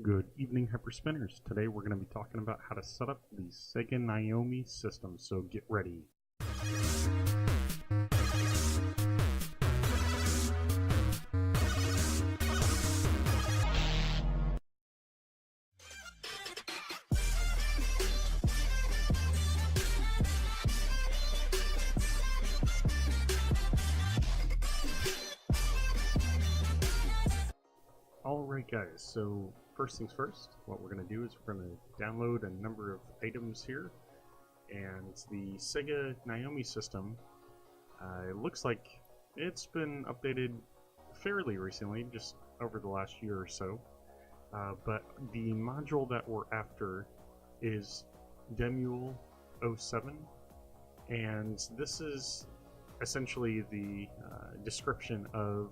Good evening, Hyperspinners. Today we're going to be talking about how to set up the Sega Naomi system, so get ready. Alright guys, so first things first, what we're going to do is we're going to download a number of items here, and the Sega Naomi system, it looks like it's been updated fairly recently, just over the last year or so, but the module that we're after is Demule 07, and this is essentially the description of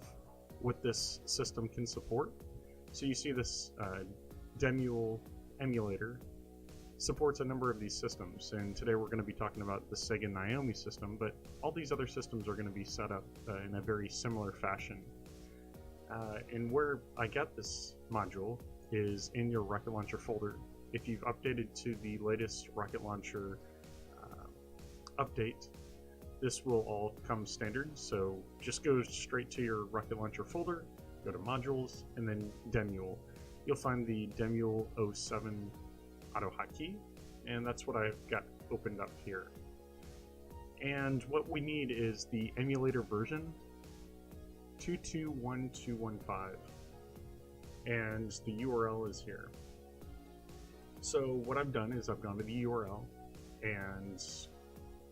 what this system can support. So you see this Demule emulator supports a number of these systems, and today we're going to be talking about the Sega Naomi system, but all these other systems are going to be set up in a very similar fashion. And where I got this module is in your Rocket Launcher folder. If you've updated to the latest Rocket Launcher update, this will all come standard, so just go straight to your Rocket Launcher folder, go to Modules, and then Demule. You'll find the Demule 07 auto hotkey, and that's what I've got opened up here. And what we need is the emulator version 221215, and the URL is here. So what I've done is I've gone to the URL, and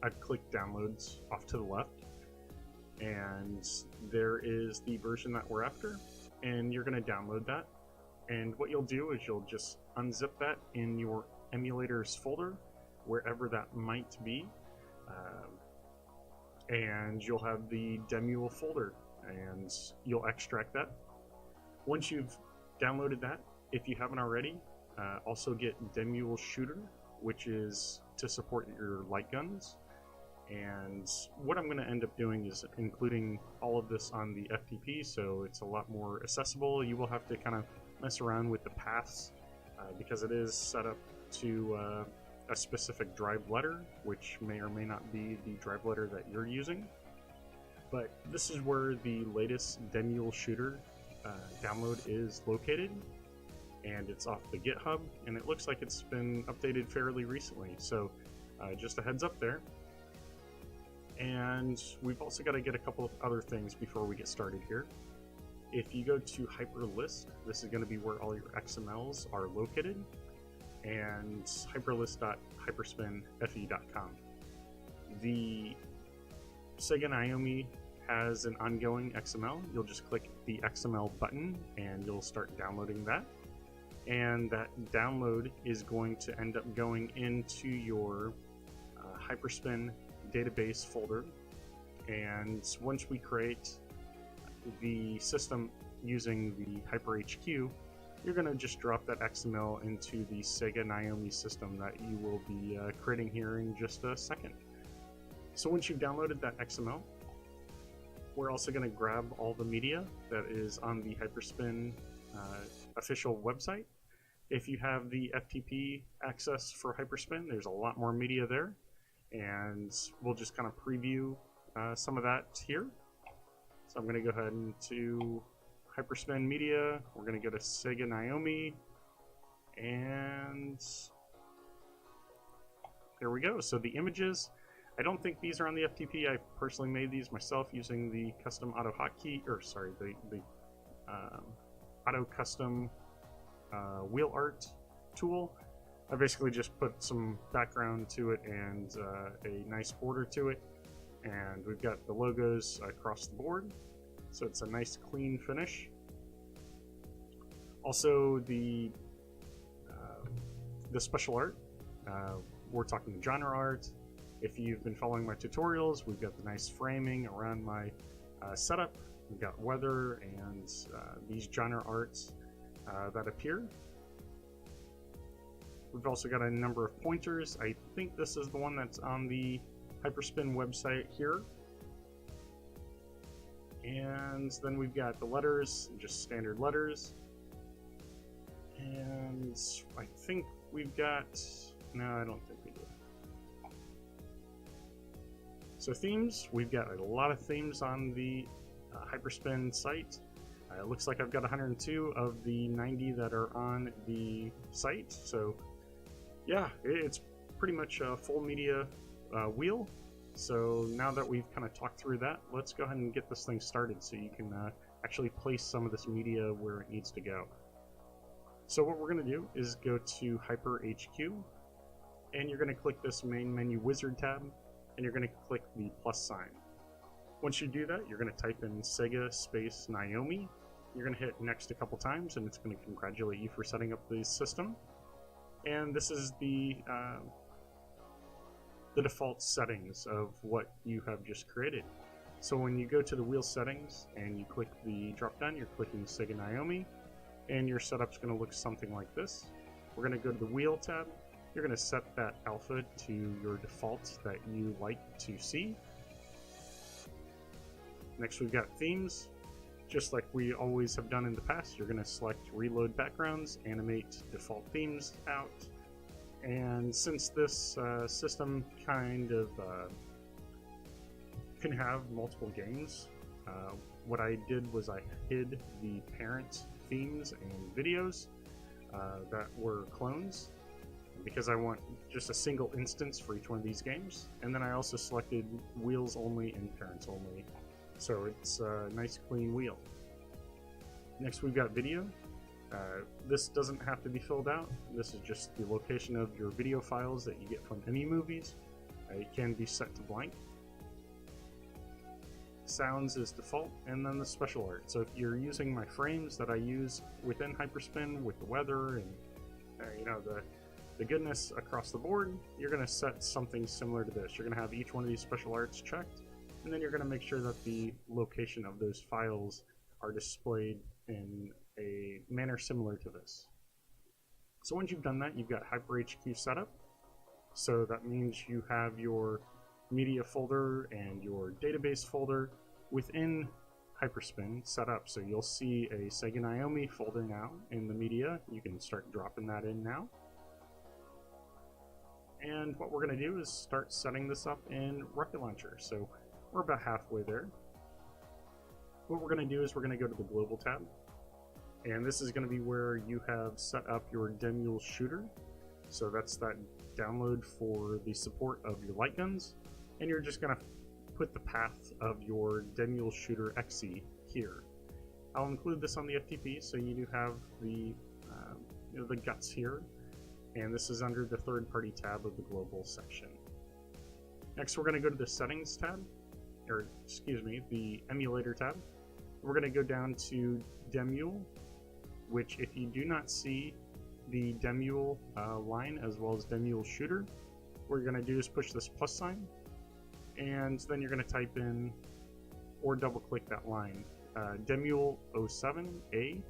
I've clicked downloads off to the left, and there is the version that we're after, and you're going to download that. And what you'll do is you'll just unzip that in your emulators folder, wherever that might be, and you'll have the Demule folder, and you'll extract that. Once you've downloaded that, if you haven't already, also get Demule Shooter, which is to support your light guns. And what I'm going to end up doing is including all of this on the FTP, so it's a lot more accessible. You will have to kind of mess around with the paths because it is set up to a specific drive letter, which may or may not be the drive letter that you're using. But this is where the latest Demule Shooter download is located, and it's off the GitHub, and it looks like it's been updated fairly recently, so just a heads up there. And we've also got to get a couple of other things before we get started here. If you go to Hyperlist, this is going to be where all your XMLs are located, and hyperlist.hyperspinfe.com. The Sega Naomi has an ongoing XML. You'll just click the XML button and you'll start downloading that. And that download is going to end up going into your Hyperspin database folder, and once we create the system using the HyperHQ, you're going to just drop that XML into the Sega Naomi system that you will be creating here in just a second. So once you've downloaded that XML, we're also going to grab all the media that is on the Hyperspin official website. If you have the FTP access for Hyperspin, there's a lot more media there, and we'll just kind of preview some of that here. So I'm going to go ahead into Hyperspin Media. We're going to go to Sega Naomi, and there we go. So the images, I don't think these are on the FTP. I personally made these myself using the custom auto hotkey, or sorry, the auto custom wheel art tool. I basically just put some background to it and a nice border to it, and we've got the logos across the board, so it's a nice clean finish. Also the special art, we're talking genre art. If you've been following my tutorials, we've got the nice framing around my setup. We've got weather and these genre arts that appear. We've also got a number of pointers. I think this is the one that's on the Hyperspin website here. And then we've got the letters, just standard letters. And And I think we've got, no, I don't think we do. So themes, we've got a lot of themes on the Hyperspin site. It looks like I've got 102 of the 90 that are on the site. So yeah, it's pretty much a full media wheel. So now that we've kind of talked through that, let's go ahead and get this thing started so you can actually place some of this media where it needs to go. So what we're going to do is go to Hyper HQ, and you're going to click this main menu wizard tab, and you're going to click the plus sign. Once you do that, you're going to type in Sega space Naomi. You're going to hit next a couple times, and it's going to congratulate you for setting up the system. And this is the default settings of what you have just created. So when you go to the wheel settings and you click the drop down, you're clicking Sega Naomi, and your setup's going to look something like this. We're going to go to the wheel tab. You're going to set that alpha to your default that you like to see. Next, we've got themes. Just like we always have done in the past, you're going to select reload backgrounds, animate default themes out. And since this system kind of can have multiple games, what I did was I hid the parent themes and videos that were clones, because I want just a single instance for each one of these games. And then I also selected wheels only and parents only, so it's a nice clean wheel. Next, we've got video. This doesn't have to be filled out. This is just the location of your video files that you get from any movies. It can be set to blank. Sounds is default, and then the special art. So if you're using my frames that I use within Hyperspin with the weather and you know, the goodness across the board, you're going to set something similar to this. You're going to have each one of these special arts checked, and then you're going to make sure that the location of those files are displayed in a manner similar to this. So once you've done that, you've got Hyper HQ set up. So that means you have your media folder and your database folder within Hyperspin set up. So you'll see a Sega Naomi folder now in the media. You can start dropping that in now. And what we're going to do is start setting this up in Rocket Launcher. So we're about halfway there. What we're going to do is we're going to go to the Global tab. And this is going to be where you have set up your Demule shooter. So that's that download for the support of your light guns. And you're just going to put the path of your Demule shooter XE here. I'll include this on the FTP, so you do have the the guts here. And this is under the third-party tab of the Global section. Next, we're going to go to the Settings tab, or excuse me, the Emulator tab. We're going to go down to Demule, which if you do not see the Demule line as well as Demule shooter, what you're going to do is push this plus sign, and then you're going to type in or double click that line, Demule 07A.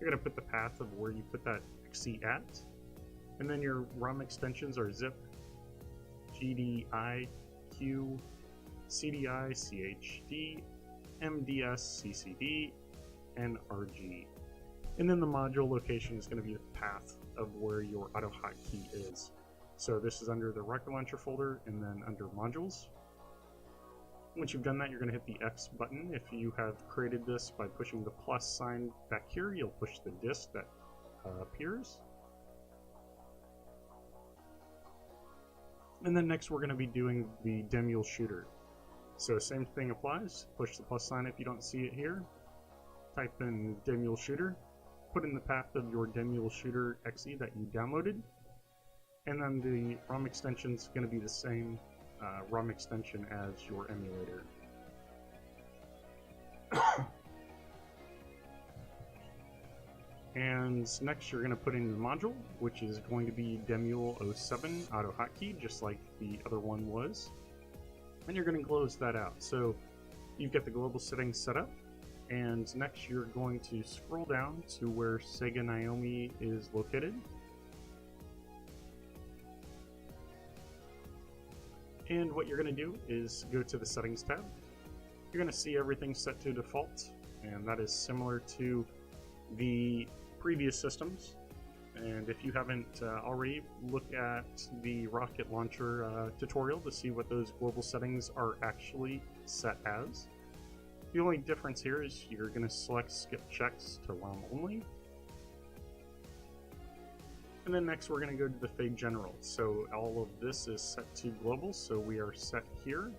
You're going to put the path of where you put that XE at, and then your ROM extensions are zip, GDI, Q, CDI, CHD, MDS, CCD, and RG. And then the module location is going to be the path of where your auto hotkey is. So this is under the Rocket Launcher folder and then under modules. Once you've done that, you're going to hit the X button. If you have created this by pushing the plus sign back here, you'll push the disk that appears. And then next we're going to be doing the Demule shooter. So same thing applies. Push the plus sign if you don't see it here. Type in Demule shooter. Put in the path of your Demule shooter XE that you downloaded. And then the ROM extension is going to be the same ROM extension as your emulator. And next you're going to put in the module, which is going to be Demule 07 auto hotkey, just like the other one was. And you're going to close that out. So you've got the global settings set up, and next you're going to scroll down to where Sega Naomi is located. And what you're going to do is go to the settings tab. You're going to see everything set to default, and that is similar to the previous systems. And if you haven't already, look at the rocket launcher tutorial to see what those global settings are actually set as. The only difference here is you're going to select skip checks to ROM only. And then next we're going to go to the fade general. So all of this is set to global, so we are set here.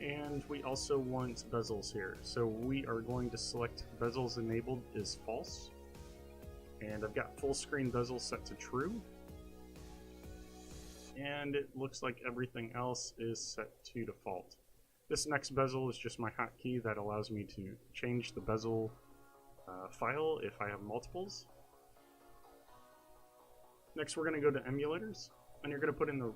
And we also want bezels here. So we are going to select bezels enabled is false. And I've got full screen bezel set to true. And it looks like everything else is set to default. This next bezel is just my hotkey that allows me to change the bezel file if I have multiples. Next we're going to go to emulators, and you're going to put in the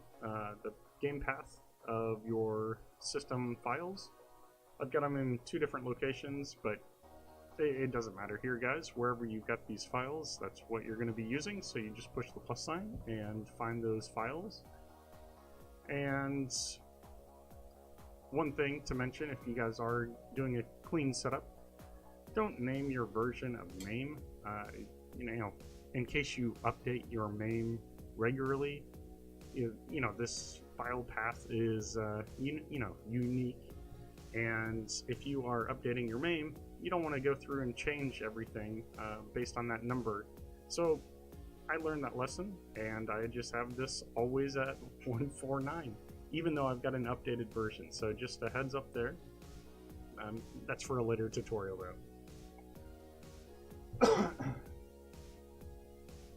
game path of your system files. I've got them in 2 different locations, but it doesn't matter here, guys. Wherever you've got these files, that's what you're going to be using, so you just push the plus sign and find those files. And one thing to mention, if you guys are doing a clean setup, don't name your version of MAME. You know, in case you update your MAME regularly, you know, this file path is unique, and if you are updating your MAME, you don't want to go through and change everything based on that number. So I learned that lesson, and I just have this always at 149, even though I've got an updated version. So just a heads up there. That's for a later tutorial though.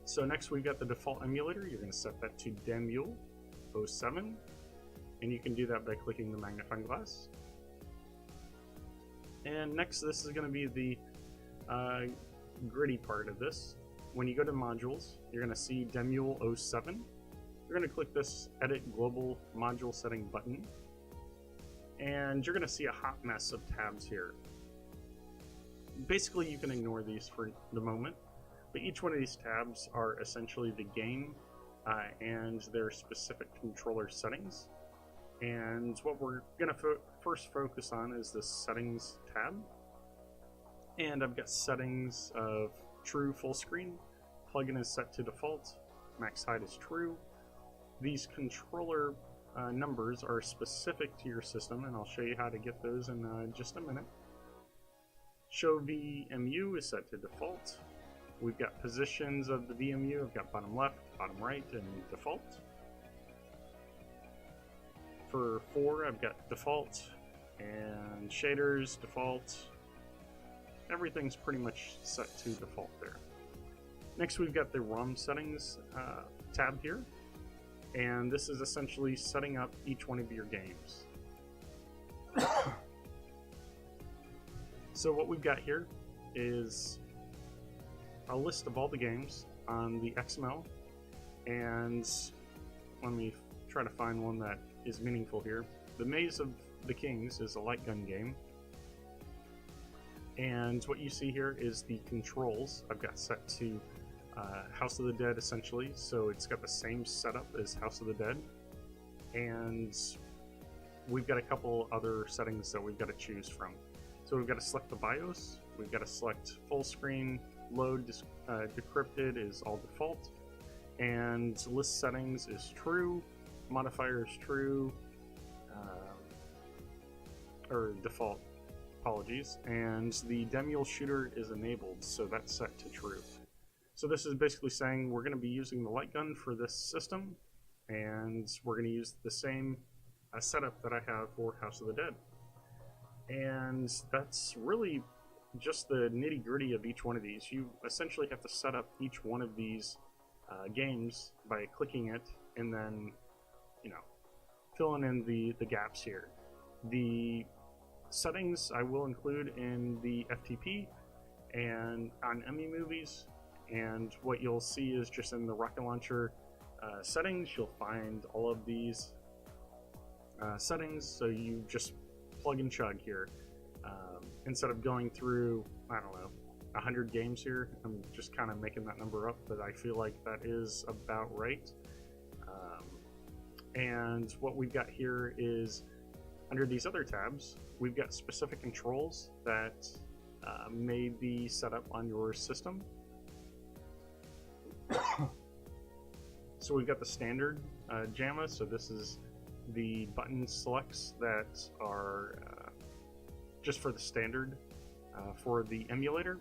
So next we've got the default emulator. You're going to set that to Demule 07, and you can do that by clicking the magnifying glass. And next, this is going to be the gritty part of this. When you go to modules, you're going to see Demule 07. You're going to click this Edit Global Module Setting button, and you're going to see a hot mess of tabs here. Basically, you can ignore these for the moment, but each one of these tabs are essentially the game and their specific controller settings. And what we're going to first focus on is the settings tab. And I've got settings of true full screen, plugin is set to default, max height is true. These controller numbers are specific to your system, and I'll show you how to get those in just a minute. Show VMU is set to default. We've got positions of the VMU. I've got bottom left, bottom right, and default. For 4, I've got default, and shaders, default. Everything's pretty much set to default there. Next, we've got the ROM settings tab here, and this is essentially setting up each one of your games. So what we've got here is a list of all the games on the XML, and let me try to find one that is meaningful here. The Maze of the Kings is a light gun game, and what you see here is the controls I've got set to House of the Dead essentially, so it's got the same setup as House of the Dead, and we've got a couple other settings that we've got to choose from. So we've got to select the BIOS, we've got to select full screen, load decrypted is all default, and list settings is true, modifier is true, or default, apologies, and the Demule shooter is enabled, so that's set to true. So this is basically saying we're going to be using the light gun for this system, and we're going to use the same setup that I have for House of the Dead. And that's really just the nitty-gritty of each one of these. You essentially have to set up each one of these games by clicking it and then, you know, filling in the gaps here. The settings I will include in the FTP and on Emmy Movies, and what you'll see is just in the rocket launcher settings, you'll find all of these settings, so you just plug and chug here. Instead of going through, I don't know, 100 games here, I'm just kind of making that number up, but I feel like that is about right. And what we've got here is, under these other tabs, we've got specific controls that may be set up on your system. So we've got the standard JAMA, so this is the button selects that are just for the standard for the emulator,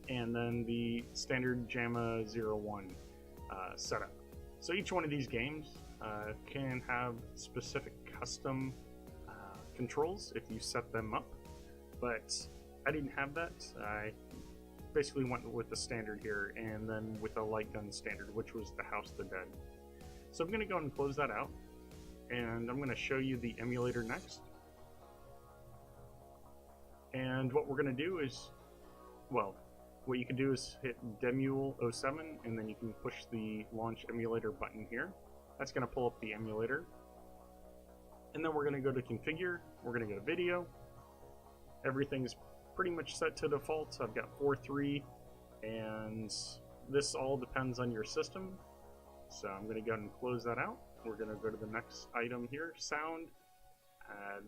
and then the standard JAMA 01 setup. So each one of these games can have specific custom controls if you set them up, but I didn't have that. I basically went with the standard here, and then with a light gun standard, which was the House of the Dead. So I'm going to go and close that out, and I'm going to show you the emulator next. And what we're going to do is, well, what you can do is hit Demule 07, and then you can push the launch emulator button here. That's going to pull up the emulator. And then we're going to go to configure, we're going to go to video. Everything's pretty much set to default. I've got 4.3, and this all depends on your system. So I'm going to go ahead and close that out. We're going to go to the next item here, sound.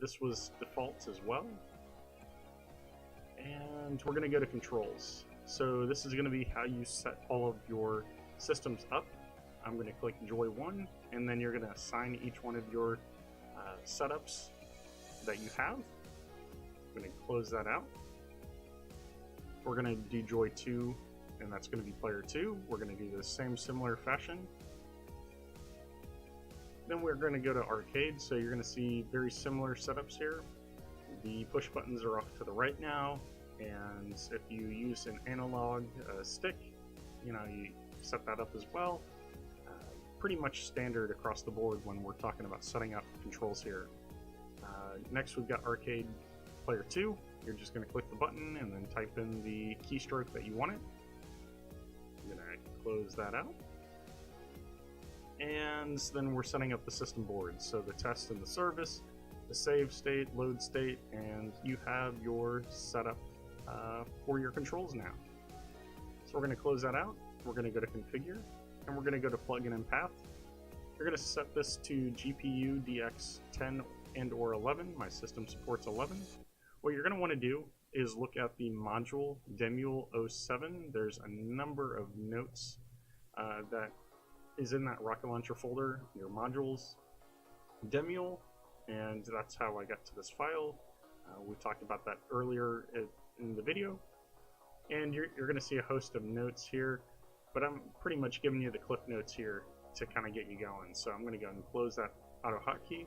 This was default as well. And we're going to go to controls. So this is going to be how you set all of your systems up. I'm going to click Joy 1, and then you're going to assign each one of your setups that you have. I'm going to close that out. We're going to do Joy 2, and that's going to be player 2. We're going to do the same similar fashion. Then we're going to go to arcade, so you're going to see very similar setups here. The push buttons are off to the right now, and if you use an analog stick, you set that up as well. Pretty much standard across the board when we're talking about setting up controls here. Next we've got arcade player 2. You're just going to click the button and then type in the keystroke that you want it. I'm going to close that out. And then we're setting up the system board. So the test and the service, the save state, load state, and you have your setup for your controls now. So we're going to close that out. We're going to go to configure, and we're going to go to plugin and path. You're going to set this to GPU DX 10 and or 11. My system supports 11. What you're going to want to do is look at the module Demule 07. There's a number of notes that is in that Rocket Launcher folder, your modules, Demule, and that's how I got to this file. We talked about that earlier in the video, and you're going to see a host of notes here, but I'm pretty much giving you the cliff notes here to kind of get you going. So I'm going to go and close that auto hotkey,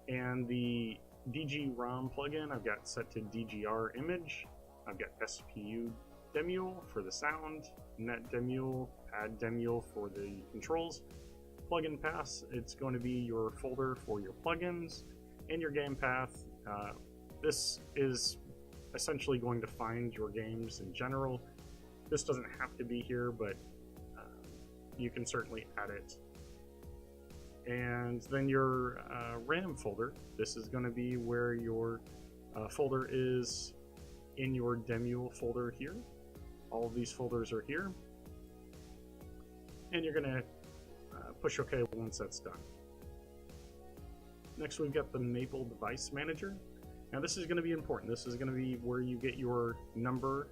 and the DG-ROM plugin I've got set to DGR image. I've got SPU Demule for the sound, Net Demule, Pad Demule for the controls. Plugin paths, it's going to be your folder for your plugins and your game path. This is essentially going to find your games in general. This doesn't have to be here, but you can certainly add it. And then your RAM folder, this is going to be where your folder is in your Demule folder here. All of these folders are here. And you're going to push OK once that's done. Next we've got the Maple Device Manager. Now this is going to be important. This is going to be where you get your number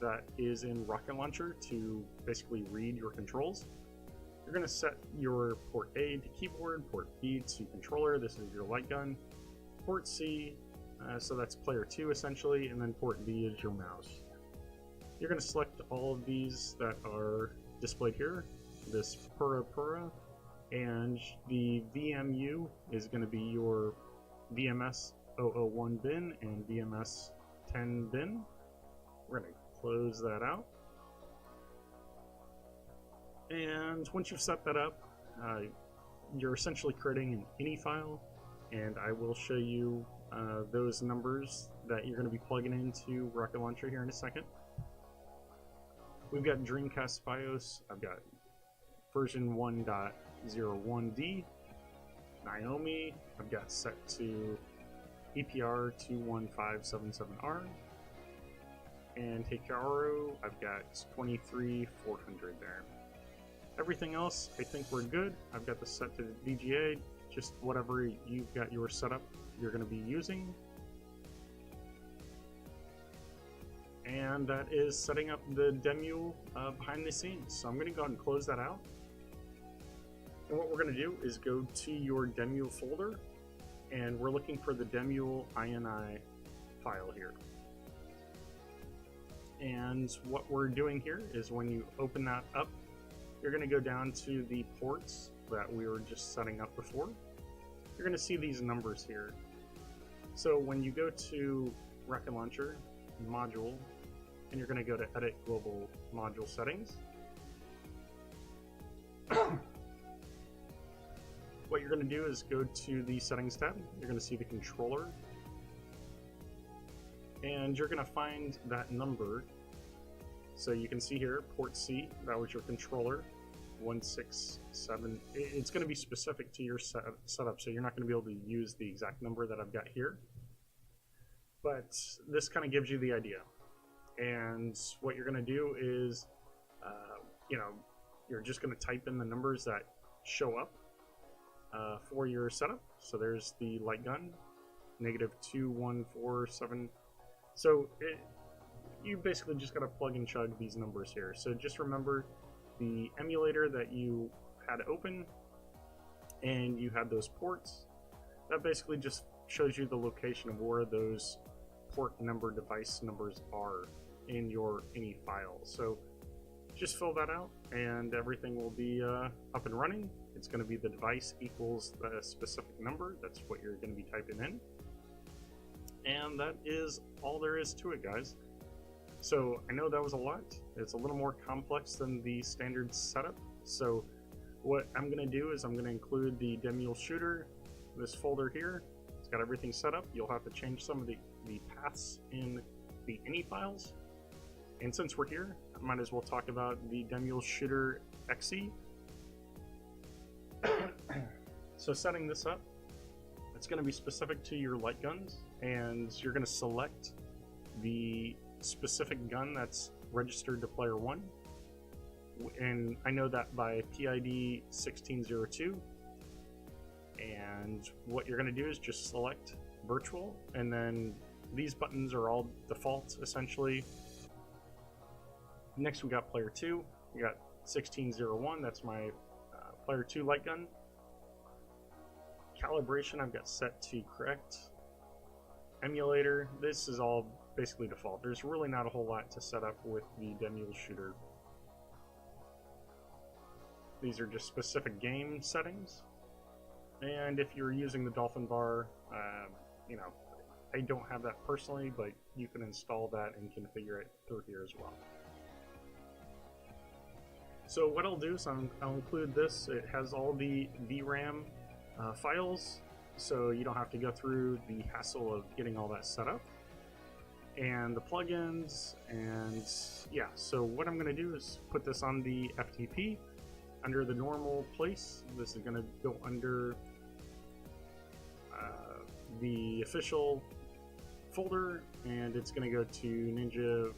that is in Rocket Launcher to basically read your controls. You're going to set your port A to keyboard, port B to controller. This is your light gun. Port C, so that's player 2 essentially, and then port B is your mouse. You're going to select all of these that are displayed here. This Pura, and the VMU is going to be your VMS 001 bin and VMS 10 bin. We're going to close that out. And once you've set that up, you're essentially creating an INI file, and I will show you those numbers that you're going to be plugging into Rocket Launcher here in a second. We've got Dreamcast BIOS. I've got version 1.01D. Naomi, I've got set to EPR 21577R. And Hikaru, I've got 23400 there. Everything else, I think we're good. I've got this set to VGA, just whatever you've got your setup you're going to be using. And that is setting up the Demule behind the scenes. So I'm going to go ahead and close that out. And what we're going to do is go to your Demule folder, and we're looking for the Demule INI file here. And what we're doing here is when you open that up, you're going to go down to the ports that we were just setting up before. You're going to see these numbers here. So when you go to Rocket Launcher, Module, and you're going to go to Edit Global Module Settings, what you're going to do is go to the Settings tab. You're going to see the controller, and you're going to find that number. So you can see here, port C, that was your controller, 167. It's going to be specific to your setup, so you're not going to be able to use the exact number that I've got here. But this kind of gives you the idea. And what you're going to do is, you're just going to type in the numbers that show up for your setup. So there's the light gun, -2147. So you basically just got to plug and chug these numbers here. So just remember the emulator that you had open and you had those ports. That basically just shows you the location of where those port number device numbers are in your INI file. So just fill that out and everything will be up and running. It's going to be the device equals the specific number. That's what you're going to be typing in. And that is all there is to it, guys. So I know that was a lot. It's a little more complex than the standard setup. So what I'm going to do is I'm going to include the Demule shooter, this folder here. It's got everything set up. You'll have to change some of the paths in the INI files. And since we're here, I might as well talk about the Demule shooter XE. So setting this up, it's going to be specific to your light guns, and you're going to select the specific gun that's registered to player 1. And I know that by PID 1602. And what you're going to do is just select virtual, and then these buttons are all default essentially. Next we got player 2. We got 1601, that's my player 2 light gun. Calibration I've got set to correct. Emulator, this is all basically default. There's really not a whole lot to set up with the Demule shooter. These are just specific game settings. And if you're using the Dolphin bar, I don't have that personally, but you can install that and configure it through here as well. So what I'll do is I'll include this. It has all the VRAM files, so you don't have to go through the hassle of getting all that set up. And the plugins, and yeah, so what I'm going to do is put this on the FTP under the normal place. This is going to go under the official folder, and it's going to go to Ninja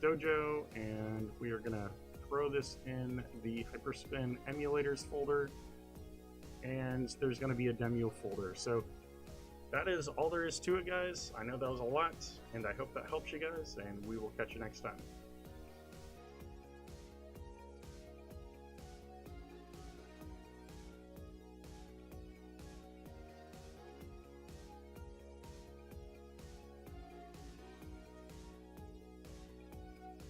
Dojo, and we are going to throw this in the Hyperspin emulators folder, and there's going to be a Demule folder. So that is all there is to it, guys. I know that was a lot, and I hope that helps you guys, and we will catch you next time.